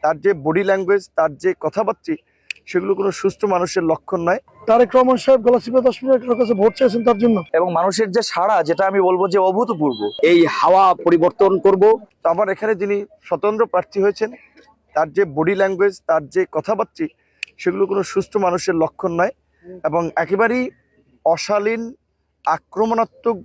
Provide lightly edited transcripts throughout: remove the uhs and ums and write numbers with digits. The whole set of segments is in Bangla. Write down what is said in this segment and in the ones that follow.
তার যে বডি ল্যাঙ্গুয়েজ, তার যে কথাবার্তা, সেগুলো কোনো সুস্থ মানুষের লক্ষণ নয়। তারেক রহমান সাহেব গলাচিপা 10 মিনিট কারোর কাছে ভোট চেয়েছেন তার জন্য, এবং মানুষের যে সাড়া, যেটা আমি বলবো যে অভূতপূর্ব। এই হাওয়া পরিবর্তন করব। তো আবার এখানে যিনি স্বতন্ত্র প্রার্থী হয়েছেন, তার যে বডি ল্যাঙ্গুয়েজ, তার যে কথাবার্তা, সেগুলো কোনো সুস্থ মানুষের লক্ষণ নয় এবং একেবারেই অশালীন, আক্রমণাত্মক,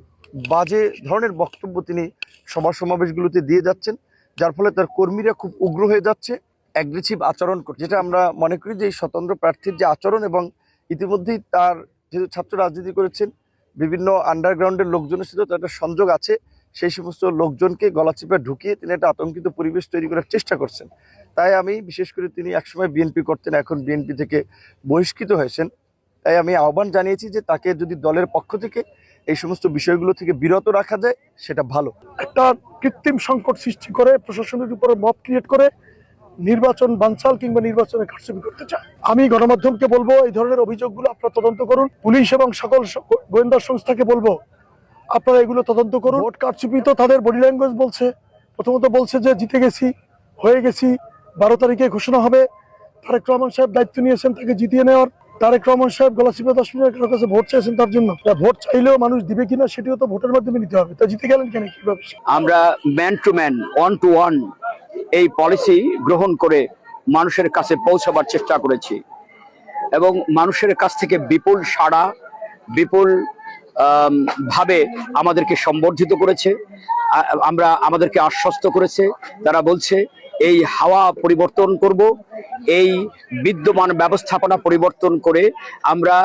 বাজে ধরনের বক্তব্য তিনি সভা সমাবেশগুলোতে দিয়ে যাচ্ছেন, যার ফলে তার কর্মীরা খুব উগ্র হয়ে যাচ্ছে, অ্যাগ্রেসিভ আচরণ করছে। যেটা আমরা মনে করি যে এই স্বতন্ত্র প্রার্থীর যে আচরণ, এবং ইতিমধ্যেই তার যেহেতু ছাত্র রাজনীতি করেছেন, বিভিন্ন আন্ডারগ্রাউন্ডের লোকজনের সাথে তার একটা সংযোগ আছে, সেই সমস্ত লোকজনকে গলাচিপা ঢুকিয়ে তিনি একটা আতঙ্কিত পরিবেশ তৈরি করার চেষ্টা করছেন। তাই আমি বিশেষ করে, তিনি একসময় বিএনপি করতেন, এখন বিএনপি থেকে বহিষ্কৃত হয়েছেন, তাই আমি আহ্বান জানিয়েছি যে তাকে যদি দলের পক্ষ থেকে এই সমস্ত বিষয়গুলো থেকে বিরত রাখা যায় সেটা ভালো। একটা কৃত্রিম সংকট সৃষ্টি করে প্রশাসনের উপরে মব ক্রিয়েট করে নির্বাচন বানচাল কিংবা নির্বাচনে কারচুপি করতে চায়। আমি গণমাধ্যমকে বলবো, এই ধরনের অভিযোগগুলো আপনারা তদন্ত করুন। পুলিশ এবং সকল গোয়েন্দা সংস্থাকে বলবো, আপনারা এগুলো তদন্ত করুন। ভোট কারচুপি তো তাদের বডি ল্যাঙ্গুয়েজ বলছে। প্রথমত বলছে যে জিতে গেছি, হয়ে গেছি, 12 তারিখে ঘোষণা হবে। তারেক রহমান সাহেব দায়িত্ব নিয়েছেন তাকে জিতিয়ে নেওয়ার। তারেক রহমান সাহেব গলাচিপা 10 মিনিট কারোর কাছে ভোট চেয়েছেন তার জন্য। ভোট চাইলেও মানুষ দিবে কিনা সেটিও তো ভোটের মাধ্যমে নিতে হবে। তা জিতে গেলেন কেন, কিভাবে? আমরা man to man, one to one এই পলিসি গ্রহণ করে মানুষের কাছে পৌঁছাবার চেষ্টা করেছি এবং মানুষের কাছ থেকে বিপুল সাড়া, বিপুল ভাবে আমাদেরকে সম্বর্ধিত করেছে। আমাদেরকে আশ্বস্ত করেছে। তারা বলছে এই হাওয়া পরিবর্তন করব, এই বিদ্যমান ব্যবস্থাপনা পরিবর্তন করে আমরা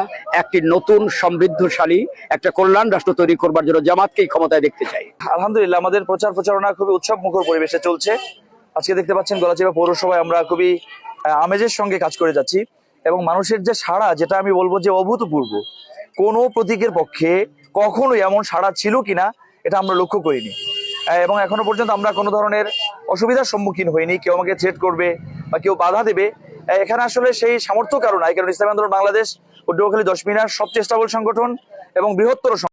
একটি নতুন সমৃদ্ধশালী একটা কল্যাণ রাষ্ট্র তৈরি করবার জন্য জামাতকেই ক্ষমতায় দেখতে চাই। আলহামদুলিল্লাহ, আমাদের প্রচারণা খুবই উৎসব মুখর পরিবেশে চলছে। আজকে দেখতে পাচ্ছেন গলাচিপা পৌরসভায় আমরা খুবই আমেজের সঙ্গে কাজ করে যাচ্ছি এবং মানুষের যে সাড়া, যেটা আমি বলবো যে অভূতপূর্ব। কোনো প্রতীকের পক্ষে কখনোই এমন সাড়া ছিল কিনা এটা আমরা লক্ষ্য করিনি এবং এখনো পর্যন্ত আমরা কোনো ধরনের অসুবিধার সম্মুখীন হইনি। কেউ আমাকে থ্রেট করবে বা কেউ বাধা দেবে, এখানে আসলে সেই সামর্থ্য কারণ নাই। কারণ ইসলামী আন্দোলন বাংলাদেশ ও পটুয়াখালী 10 মিনার সবচেয়ে স্টেবল সংগঠন এবং বৃহত্তর